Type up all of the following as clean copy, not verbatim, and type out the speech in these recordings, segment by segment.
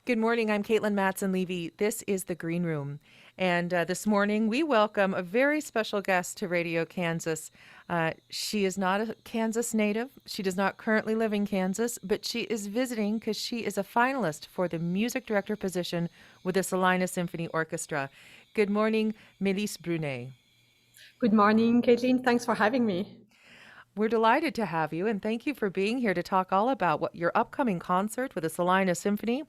Good morning. I'm Katelyn Mattson-Levy. This is the Green Room. And this morning we welcome a very special guest to Radio Kansas. She is not a Kansas native. She does not currently live in Kansas, but she is visiting because she is a finalist for the music director position with the Salina Symphony Orchestra. Good morning, Melisse Brunet. Good morning, Katelyn. Thanks for having me. We're delighted to have you, and thank you for being here to talk all about what your upcoming concert with the Salina Symphony.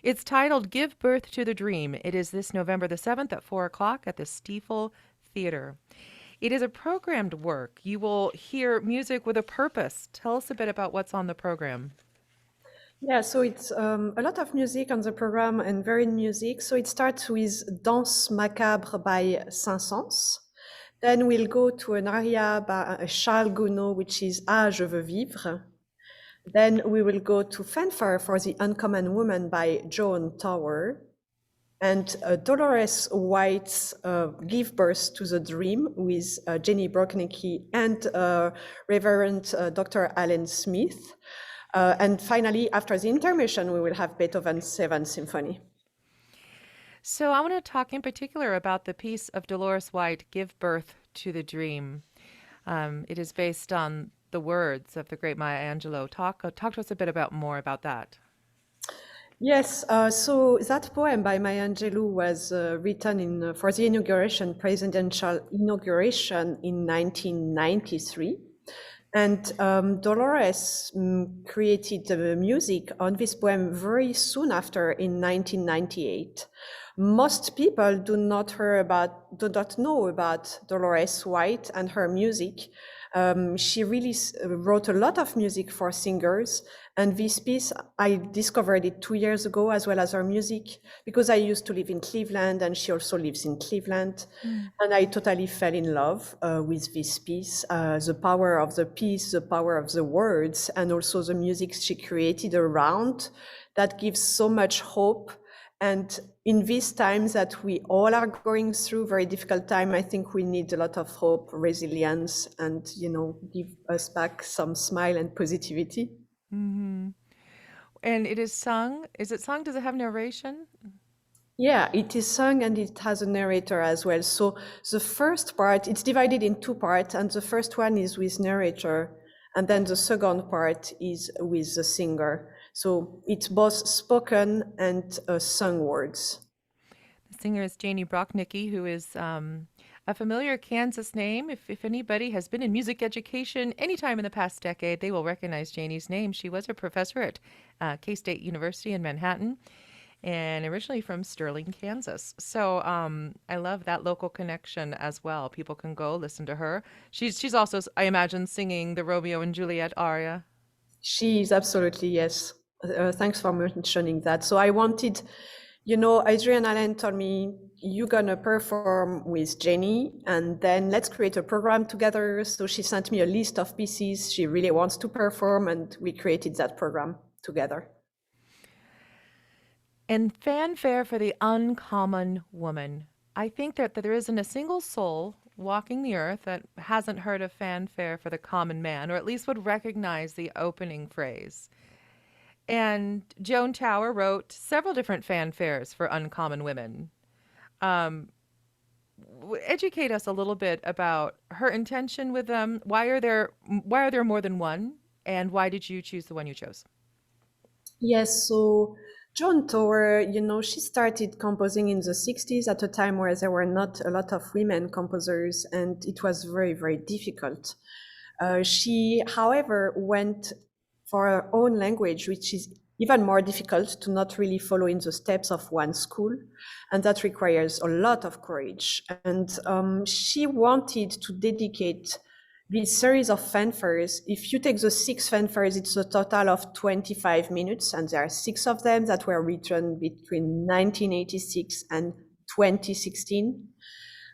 It's titled Give Birth to the Dream. It is this November the 7th at 4 o'clock at the Stiefel Theater. It is a programmed work. You will hear music with a purpose. Tell us a bit about what's on the program. Yeah, so it's a lot of music on the program and varied music. So it starts with Danse Macabre by Saint-Saëns. Then we'll go to an aria by Charles Gounod, which is Ah, je veux vivre. Then we will go to Fanfare for the Uncommon Woman by Joan Tower. And Dolores White's Give Birth to the Dream with Jenny Broknicki and Reverend Dr. Alan Smith. And finally, after the intermission, we will have Beethoven's Seventh Symphony. So I want to talk in particular about the piece of Dolores White, Give Birth to the Dream. It is based on the words of the great Maya Angelou. Talk to us a bit more about that. Yes, so that poem by Maya Angelou was written for the presidential inauguration in 1993. And Dolores created the music on this poem very soon after in 1998. Most people do not know about Dolores White and her music. She really wrote a lot of music for singers. And this piece, I discovered it 2 years ago, as well as her music, because I used to live in Cleveland and she also lives in Cleveland. And I totally fell in love with this piece, the power of the piece, the power of the words, and also the music she created around that gives so much hope. And in these times that we all are going through, very difficult time, I think we need a lot of hope, resilience, and, give us back some smile and positivity. Mm-hmm. And it is sung. Is it sung? Does it have narration? Yeah, it is sung and it has a narrator as well. So the first part, it's divided in two parts, and the first one is with narrator, and then the second part is with the singer. So it's both spoken and sung words. The singer is Janie Broknicki, who is a familiar Kansas name. If anybody has been in music education anytime in the past decade, they will recognize Janie's name. She was a professor at K-State University in Manhattan and originally from Sterling, Kansas. So I love that local connection as well. People can go listen to her. She's also, I imagine, singing the Romeo and Juliet aria. She is absolutely, yes. Thanks for mentioning that. So I wanted, Adrian Allen told me, you're going to perform with Jenny and then let's create a program together. So she sent me a list of pieces she really wants to perform, and we created that program together. And Fanfare for the Uncommon Woman. I think that there isn't a single soul walking the earth that hasn't heard of Fanfare for the Common Man, or at least would recognize the opening phrase. And Joan Tower wrote several different fanfares for uncommon women. Educate us a little bit about her intention with them. Why are there more than one? And why did you choose the one you chose? Yes, so Joan Tower, she started composing in the 60s at a time where there were not a lot of women composers, and it was very, very difficult. She, however, went for her own language, which is even more difficult to not really follow in the steps of one school. And that requires a lot of courage. And she wanted to dedicate this series of fanfares. If you take the 6 fanfares, it's a total of 25 minutes, and there are 6 of them that were written between 1986 and 2016.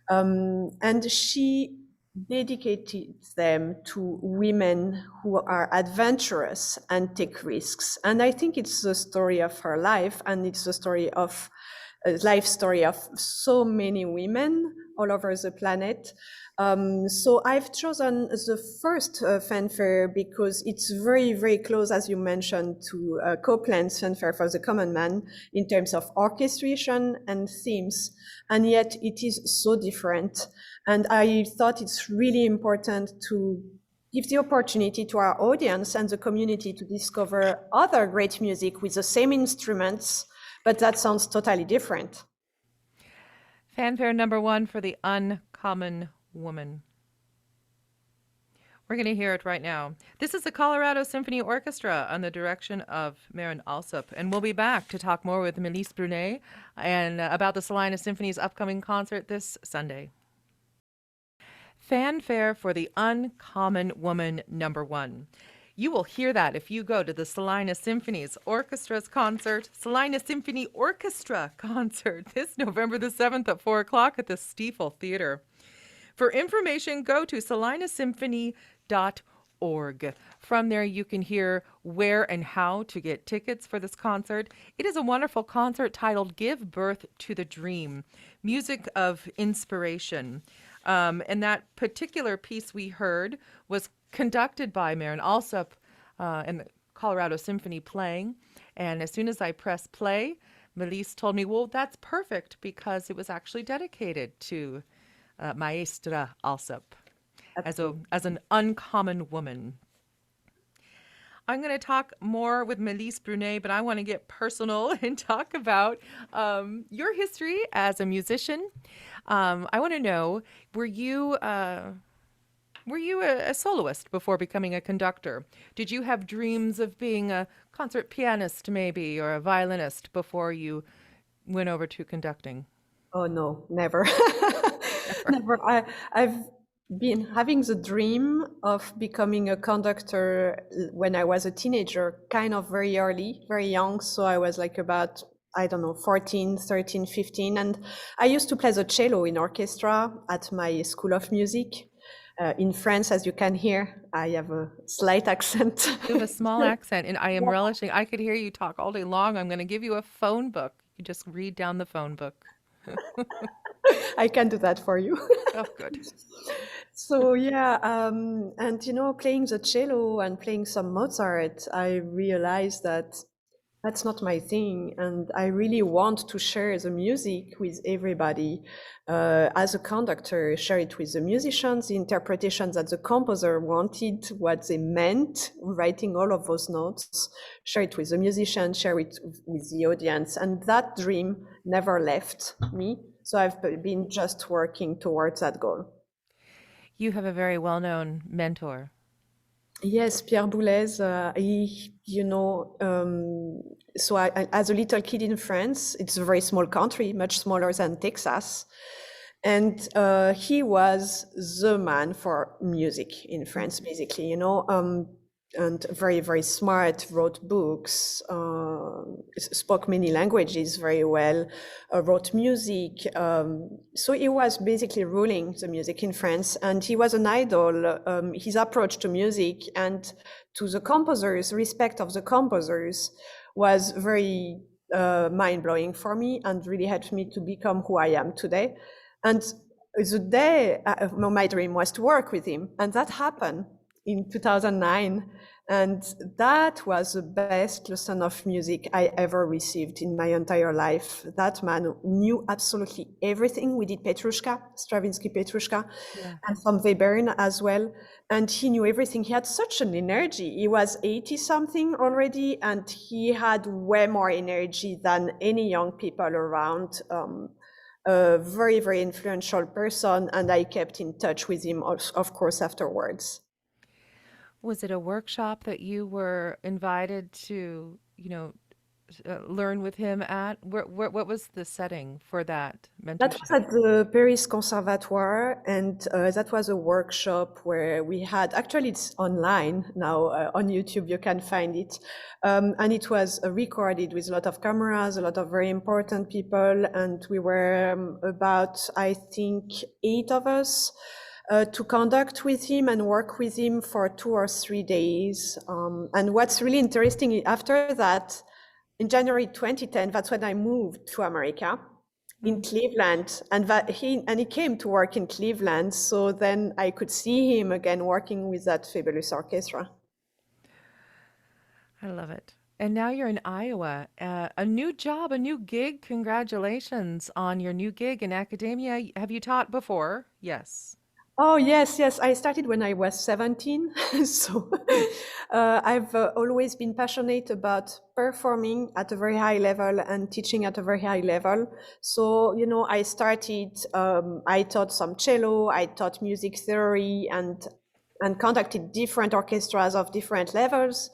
And she dedicated them to women who are adventurous and take risks. And I think it's the story of her life, and it's the story of life story of so many women all over the planet. So I've chosen the first fanfare because it's very, very close, as you mentioned, to Copland's fanfare for the common man in terms of orchestration and themes. And yet it is so different. And I thought it's really important to give the opportunity to our audience and the community to discover other great music with the same instruments, but that sounds totally different. Fanfare number 1 for the Uncommon Woman. We're going to hear it right now. This is the Colorado Symphony Orchestra under the direction of Maren Alsop, and we'll be back to talk more with Melisse Brunet and about the Salina Symphony's upcoming concert this Sunday. Fanfare for the Uncommon Woman number 1. You will hear that if you go to the Salina Symphony's Orchestra's concert, Salina Symphony Orchestra concert, this November the 7th at 4 o'clock at the Stiefel Theater. For information, go to salinasymphony.org. From there, you can hear where and how to get tickets for this concert. It is a wonderful concert titled Give Birth to the Dream, Music of Inspiration. And that particular piece we heard was conducted by Maren Alsop and the Colorado Symphony playing. And as soon as I pressed play, Melisse told me, well, that's perfect because it was actually dedicated to Maestra Alsop as an uncommon woman. I'm going to talk more with Melisse Brunet, but I want to get personal and talk about your history as a musician. I want to know, were you a soloist before becoming a conductor? Did you have dreams of being a concert pianist maybe, or a violinist before you went over to conducting? Oh no, never. Never. I've been having the dream of becoming a conductor when I was a teenager, kind of very early, very young. So I was like about, I don't know, 14, 13, 15. And I used to play the cello in orchestra at my school of music. In France, as you can hear, I have a slight accent. You have a small accent, and I am relishing. I could hear you talk all day long. I'm going to give you a phone book. You just read down the phone book. I can do that for you. Oh, good. So yeah, and playing the cello and playing some Mozart, I realized that that's not my thing, and I really want to share the music with everybody. As a conductor, share it with the musicians, the interpretations that the composer wanted, what they meant, writing all of those notes, share it with the musician, share it with the audience, and that dream never left me. So I've been just working towards that goal. You have a very well-known mentor. Yes, Pierre Boulez, so as a little kid in France, it's a very small country, much smaller than Texas. And he was the man for music in France, basically, and very, very smart, wrote books, spoke many languages very well, wrote music. So he was basically ruling the music in France, and he was an idol. His approach to music and to the composers, respect of the composers, was very mind-blowing for me and really helped me to become who I am today. And the day my dream was to work with him, and that happened in 2009. And that was the best lesson of music I ever received in my entire life. That man knew absolutely everything. We did Petrushka, Stravinsky Petrushka, and from Webern as well. And he knew everything. He had such an energy. He was 80 something already, and he had way more energy than any young people around. A very, very influential person. And I kept in touch with him, of course, afterwards. Was it a workshop that you were invited to, learn with him at? What was the setting for that mentorship? That was at the Paris Conservatoire, and that was a workshop where we had, actually it's online now, on YouTube you can find it, and it was recorded with a lot of cameras, a lot of very important people, and we were about, I think, 8 of us, to conduct with him and work with him for 2 or 3 days. And what's really interesting, after that, in January 2010, that's when I moved to America. in Cleveland, and that he came to work in Cleveland. So then I could see him again working with that fabulous orchestra. I love it. And now you're in Iowa. A new job, a new gig. Congratulations on your new gig in academia. Have you taught before? Yes. Oh, yes, yes. I started when I was 17. So I've always been passionate about performing at a very high level and teaching at a very high level. So, I started, I taught some cello, I taught music theory and conducted different orchestras of different levels.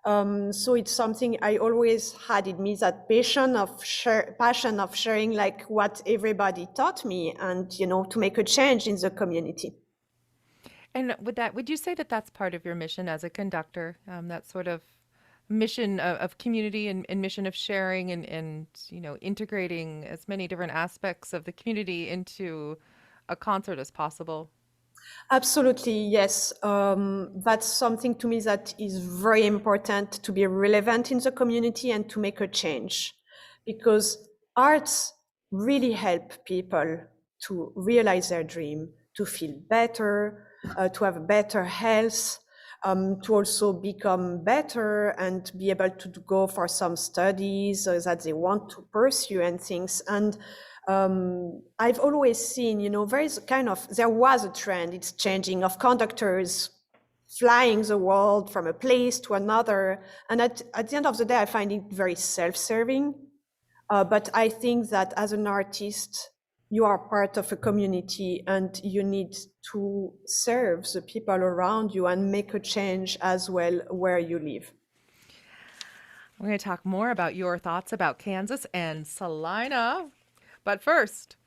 So it's something I always had in me, that passion of sharing like what everybody taught me and, to make a change in the community. And would you say that that's part of your mission as a conductor? That sort of mission of community and mission of sharing and integrating as many different aspects of the community into a concert as possible. Absolutely, yes. That's something to me that is very important, to be relevant in the community and to make a change, because arts really help people to realize their dream, to feel better, to have better health, to also become better and be able to go for some studies that they want to pursue and things. And I've always seen, there was a trend, it's changing, of conductors flying the world from a place to another. And at the end of the day, I find it very self-serving. But I think that as an artist, you are part of a community and you need to serve the people around you and make a change as well where you live. We're going to talk more about your thoughts about Kansas and Salina. But first,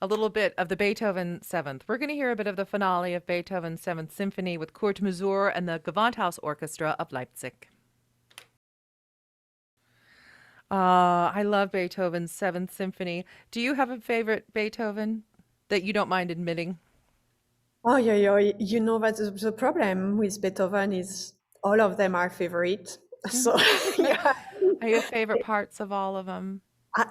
a little bit of the Beethoven Seventh. We're going to hear a bit of the finale of Beethoven's Seventh Symphony with Kurt Masur and the Gewandhaus Orchestra of Leipzig. I love Beethoven's Seventh Symphony. Do you have a favorite Beethoven that you don't mind admitting? Oh, yeah, yeah. You know that the problem with Beethoven is all of them are favorite. So, yeah. Are your favorite parts of all of them?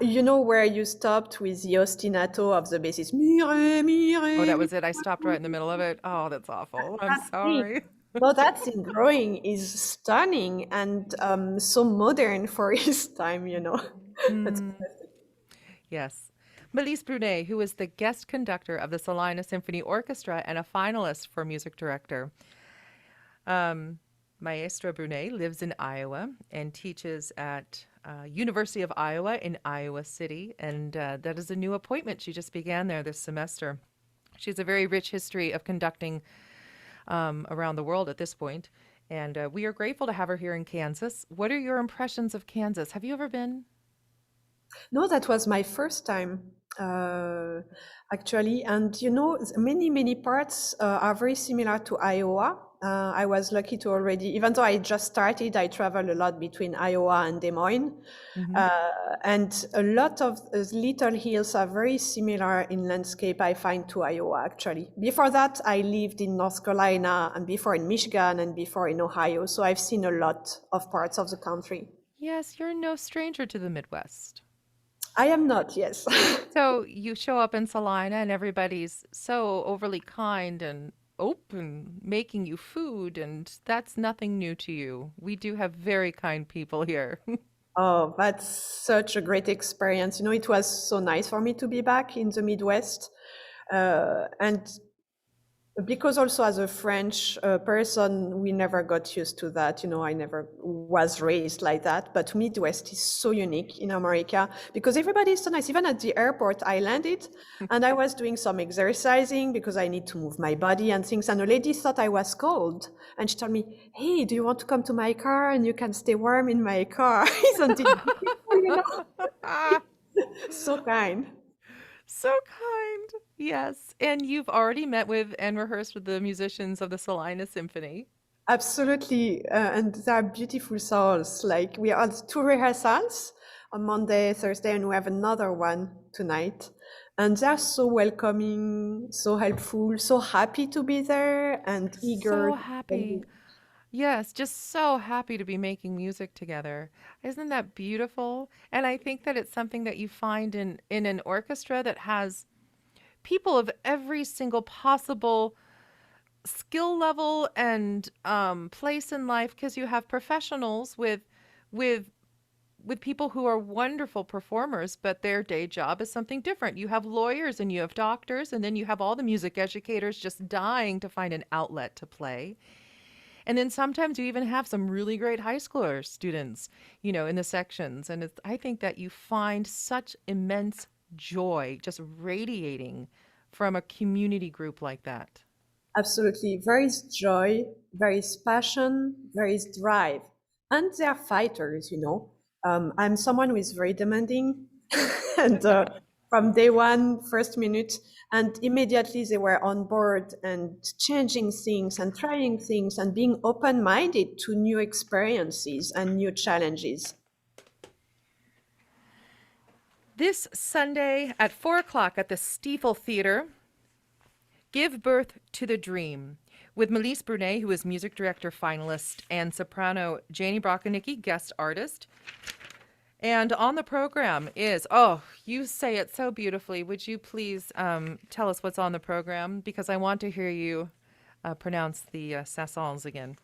You know where you stopped with the ostinato of the bassist? Mire, Oh, that mire, was it. I stopped right in the middle of it. Oh, that's awful. I'm that's it. sorry. No, that in drawing is stunning and so modern for his time. That's Yes. Melisse Brunet, who is the guest conductor of the Salina Symphony Orchestra and a finalist for music director. Maestra Brunet lives in Iowa and teaches at University of Iowa in Iowa City, and that is a new appointment. She just began there this semester. She has a very rich history of conducting around the world at this point, and we are grateful to have her here in Kansas. What are your impressions of Kansas? Have you ever been? No, that was my first time, actually. And many, many parts are very similar to Iowa. I was lucky to already, even though I just started, I travel a lot between Iowa and Des Moines. Hmm. And a lot of little hills are very similar in landscape, I find, to Iowa, actually. Before that, I lived in North Carolina, and before in Michigan, and before in Ohio. So I've seen a lot of parts of the country. Yes, you're no stranger to the Midwest. I am not, yes. So you show up in Salina and everybody's so overly kind and open, making you food, and that's nothing new to you. We do have very kind people here. Oh, that's such a great experience. It was so nice for me to be back in the Midwest. And because also as a French person, we never got used to that. I never was raised like that. But Midwest is so unique in America because everybody is so nice. Even at the airport, I landed and I was doing some exercising because I need to move my body and things. And a lady thought I was cold. And she told me, "Hey, do you want to come to my car and you can stay warm in my car?" Isn't it beautiful? So kind. So kind. Yes. And you've already met with and rehearsed with the musicians of the Salina Symphony. Absolutely, and they're beautiful souls. Like we had two rehearsals on Monday, Thursday, and we have another one tonight. And they're so welcoming, so helpful, so happy to be there, and eager. So happy. Yes, just so happy to be making music together. Isn't that beautiful? And I think that it's something that you find in an orchestra that has people of every single possible skill level and place in life, because you have professionals with with people who are wonderful performers, but their day job is something different. You have lawyers and you have doctors, and then you have all the music educators just dying to find an outlet to play. And then sometimes you even have some really great high schooler students, in the sections. And I think that you find such immense joy just radiating from a community group like that. Absolutely. There is joy, there is passion, there is drive. And they are fighters, you know. I'm someone who is very demanding. And from day one, first minute, and immediately they were on board and changing things and trying things and being open minded to new experiences and new challenges. This Sunday at 4 o'clock at the Stiefel Theater, Give Birth to the Dream, with Melisse Brunet, who is music director finalist, and soprano Janie Brockenicki, guest artist. And on the program is, oh, you say it so beautifully. Would you please tell us what's on the program? Because I want to hear you pronounce the Sassons again.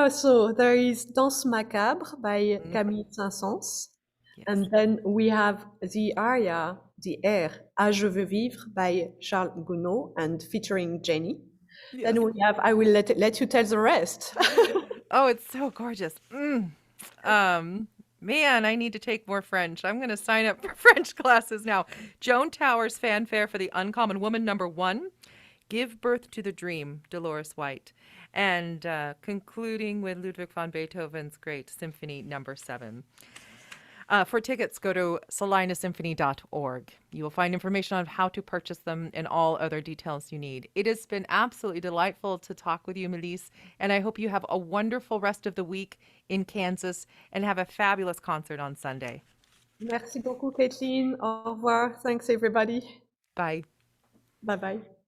So there is Danse Macabre by Mm, Camille Saint-Saëns. yes. And then we have the aria, the air, Ah, je veux vivre by Charles Gounod and featuring Jenny. Yes. Then we have I will let you tell the rest. Oh, it's so gorgeous. Um, Man, I need to take more French. I'm going to sign up for French classes now. Joan Towers fanfare for the Uncommon Woman #1. Give Birth to the Dream, Dolores White. And concluding with Ludwig van Beethoven's great Symphony #7. For tickets, go to salinasymphony.org. You will find information on how to purchase them and all other details you need. It has been absolutely delightful to talk with you, Melisse, and I hope you have a wonderful rest of the week in Kansas and have a fabulous concert on Sunday. Merci beaucoup, Katelyn. Au revoir. Thanks, everybody. Bye. Bye bye.